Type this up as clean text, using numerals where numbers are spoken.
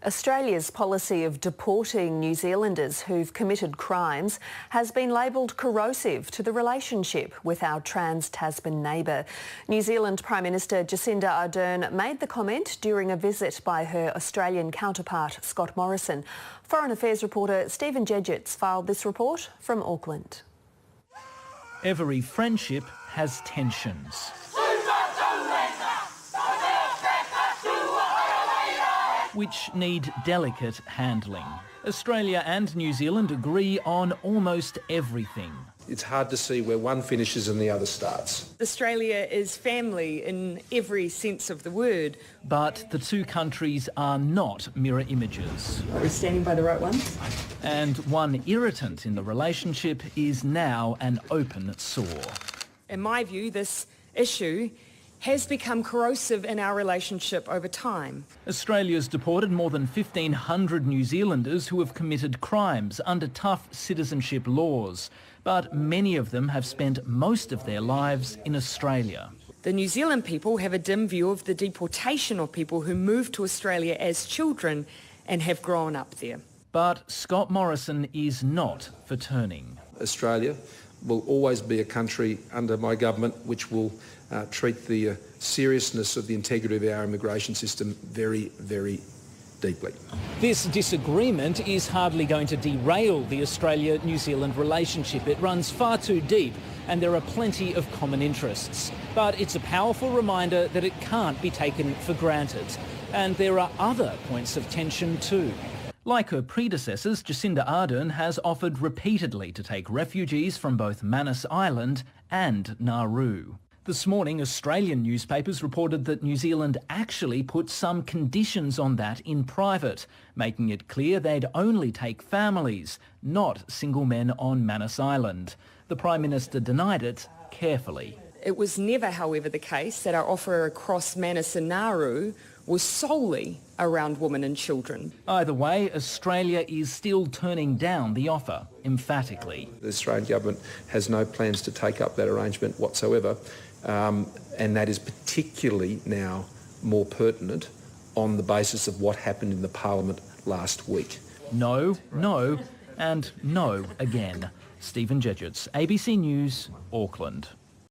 Australia's policy of deporting New Zealanders who've committed crimes has been labelled corrosive to the relationship with our trans-Tasman neighbour. New Zealand Prime Minister Jacinda Ardern made the comment during a visit by her Australian counterpart Scott Morrison. Foreign Affairs reporter Stephen Jedgetts filed this report from Auckland. Every friendship has tensions, which need delicate handling. Australia and New Zealand agree on almost everything. It's hard to see where one finishes and the other starts. Australia is family in every sense of the word. But the two countries are not mirror images. Are we standing by the right ones? And one irritant in the relationship is now an open sore. In my view, this issue has become corrosive in our relationship over time. Australia's deported more than 1,500 New Zealanders who have committed crimes under tough citizenship laws, but many of them have spent most of their lives in Australia. The New Zealand people have a dim view of the deportation of people who moved to Australia as children and have grown up there. But Scott Morrison is not for turning. Australia will always be a country under my government which will treat the seriousness of the integrity of our immigration system very, very deeply. This disagreement is hardly going to derail the Australia-New Zealand relationship. It runs far too deep and there are plenty of common interests. But it's a powerful reminder that it can't be taken for granted. And there are other points of tension too. Like her predecessors, Jacinda Ardern has offered repeatedly to take refugees from both Manus Island and Nauru. This morning, Australian newspapers reported that New Zealand actually put some conditions on that in private, making it clear they'd only take families, not single men on Manus Island. The Prime Minister denied it carefully. It was never, however, the case that our offer across Manus and Nauru was solely around women and children. Either way, Australia is still turning down the offer, emphatically. The Australian government has no plans to take up that arrangement whatsoever, and that is particularly now more pertinent on the basis of what happened in the Parliament last week. No, no, and no again. Stephen Jedgetts, ABC News, Auckland.